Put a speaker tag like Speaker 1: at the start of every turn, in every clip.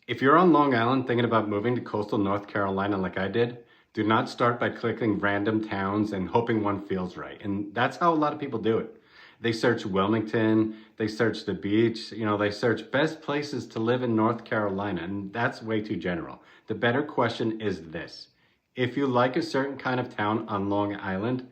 Speaker 1: If you're on Long Island thinking about moving to coastal North Carolina like I did, do not start by clicking random towns and hoping one feels right. And that's how a lot of people do it. They search Wilmington, they search the beach, they search best places to live in North Carolina, and that's way too general. The better question is this. If you like a certain kind of town on Long Island,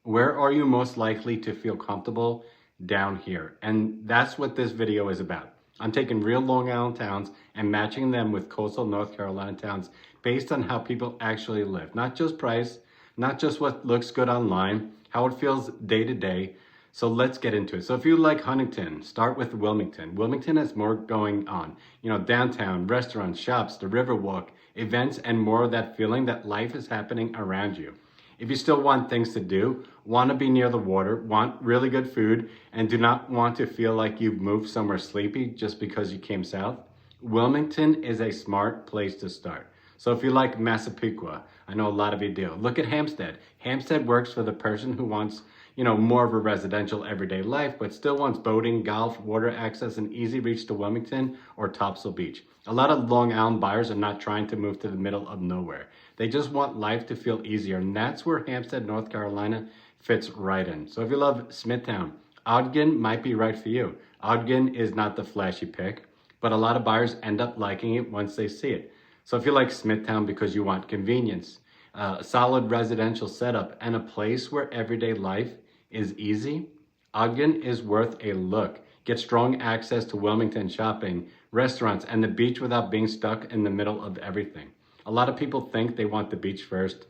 Speaker 1: where are you most likely to feel comfortable? Down here. And that's what this video is about. I'm taking real Long Island towns and matching them with coastal North Carolina towns based on how people actually live. Not just price, not just what looks good online, how it feels day to day. So let's get into it. So if you like Huntington, start with Wilmington. Wilmington has more going on. Downtown, restaurants, shops, the Riverwalk, events, and more of that feeling that life is happening around you. If you still want things to do, want to be near the water, want really good food, and do not want to feel like you've moved somewhere sleepy just because you came south, Wilmington is a smart place to start. So if you like Massapequa, I know a lot of you do, look at Hampstead. Hampstead works for the person who wants, more of a residential everyday life, but still wants boating, golf, water access, and easy reach to Wilmington or Topsail Beach. A lot of Long Island buyers are not trying to move to the middle of nowhere. They just want life to feel easier, and that's where Hampstead, North Carolina fits right in. So if you love Smithtown, Ogden might be right for you. Ogden is not the flashy pick, but a lot of buyers end up liking it once they see it. So if you like Smithtown because you want convenience, a solid residential setup, and a place where everyday life is easy, Ogden is worth a look. Get strong access to Wilmington shopping, restaurants, and the beach without being stuck in the middle of everything. A lot of people think they want the beach first,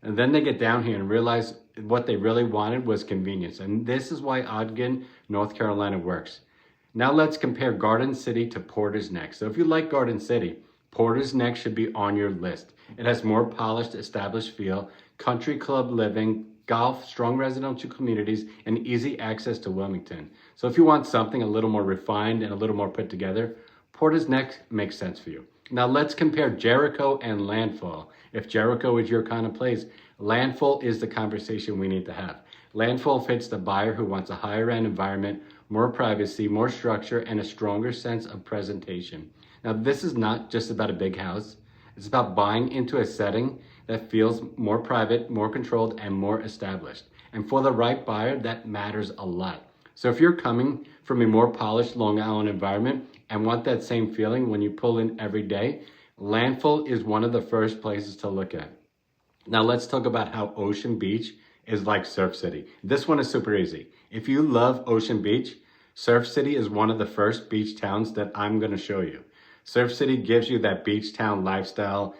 Speaker 1: and then they get down here and realize what they really wanted was convenience. And this is why Ogden, North Carolina works. Now let's compare Garden City to Porter's Neck. So if you like Garden City, Porter's Neck should be on your list. It has more polished, established feel, country club living, golf, strong residential communities, and easy access to Wilmington. So if you want something a little more refined and a little more put together, Porter's Neck makes sense for you. Now let's compare Jericho and Landfall. If Jericho is your kind of place, Landfall is the conversation we need to have. Landfall fits the buyer who wants a higher end environment, more privacy, more structure, and a stronger sense of presentation. Now this is not just about a big house. It's about buying into a setting that feels more private, more controlled, and more established. And for the right buyer, that matters a lot. So if you're coming from a more polished Long Island environment and want that same feeling when you pull in every day, Landfall is one of the first places to look at. Now let's talk about how Ocean Beach is like Surf City. This one is super easy. If you love Ocean Beach, Surf City is one of the first beach towns that I'm going to show you. Surf City gives you that beach town lifestyle.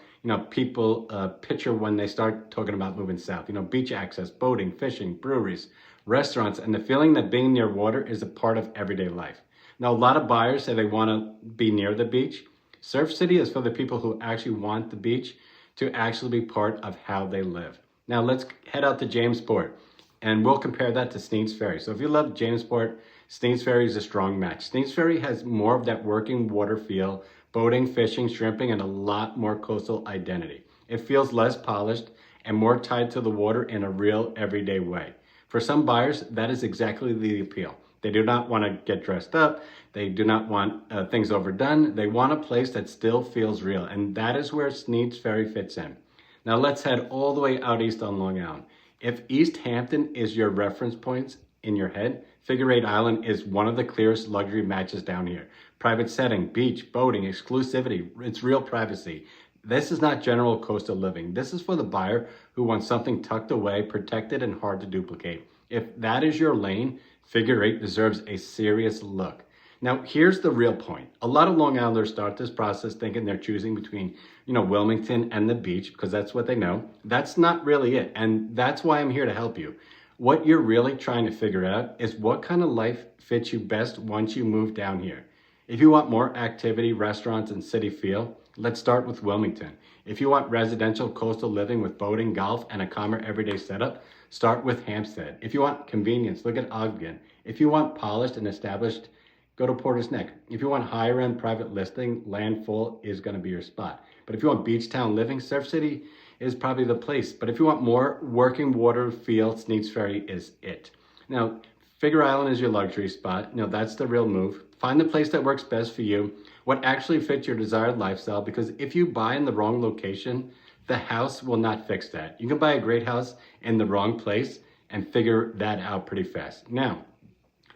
Speaker 1: People picture when they start talking about moving south. Beach access, boating, fishing, breweries, restaurants, and the feeling that being near water is a part of everyday life. Now, a lot of buyers say they want to be near the beach. Surf City is for the people who actually want the beach to actually be part of how they live. Now, let's head out to Jamesport, and we'll compare that to Sneads Ferry. So if you love Jamesport, Sneads Ferry is a strong match. Sneads Ferry has more of that working water feel, boating, fishing, shrimping, and a lot more coastal identity. It feels less polished and more tied to the water in a real everyday way. For some buyers, that is exactly the appeal. They do not want to get dressed up. They do not want things overdone. They want a place that still feels real, and that is where Sneads Ferry fits in. Now let's head all the way out east on Long Island. If East Hampton is your reference points in your head, Figure 8 Island is one of the clearest luxury matches down here. Private setting, beach, boating, exclusivity, it's real privacy. This is not general coastal living. This is for the buyer who wants something tucked away, protected, and hard to duplicate. If that is your lane, Figure 8 deserves a serious look. Now, here's the real point. A lot of Long Islanders start this process thinking they're choosing between, Wilmington and the beach because that's what they know. That's not really it, and that's why I'm here to help you. What you're really trying to figure out is what kind of life fits you best once you move down here. If you want more activity, restaurants, and city feel, let's start with Wilmington. If you want residential coastal living with boating, golf, and a calmer everyday setup, start with Hampstead. If you want convenience, look at Ogden. If you want polished and established, go to Porter's Neck. If you want higher end private listing, Landfall is going to be your spot. But if you want beach town living, Surf City is probably the place. But if you want more working water feel, Sneads Ferry is it. Now, Figure Island is your luxury spot. That's the real move. Find the place that works best for you. what actually fits your desired lifestyle, because if you buy in the wrong location, the house will not fix that. You can buy a great house in the wrong place and figure that out pretty fast. Now,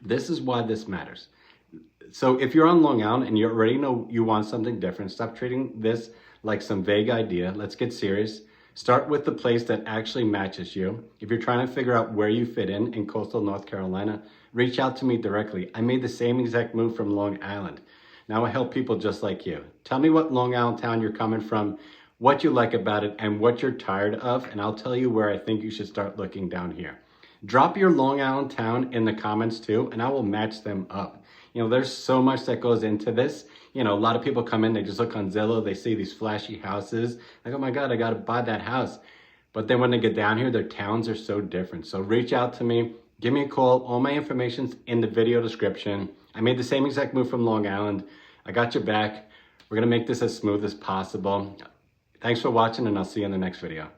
Speaker 1: this is why this matters. So if you're on Long Island and you already know you want something different, stop treating this like some vague idea. Let's get serious. Start with the place that actually matches you. If you're trying to figure out where you fit in coastal North Carolina, reach out to me directly. I made the same exact move from Long Island. Now I help people just like you. Tell me what Long Island town you're coming from, what you like about it, and what you're tired of, and I'll tell you where I think you should start looking down here. Drop your Long Island town in the comments too, and I will match them up. You know, there's so much that goes into this. You know, a lot of people come in, they just look on Zillow, they see these flashy houses, like, oh my God, I gotta buy that house. But then when they get down here, their towns are so different. So reach out to me, give me a call. All my information's in the video description. I made the same exact move from Long Island. I got your back. We're gonna make this as smooth as possible. Thanks for watching, and I'll see you in the next video.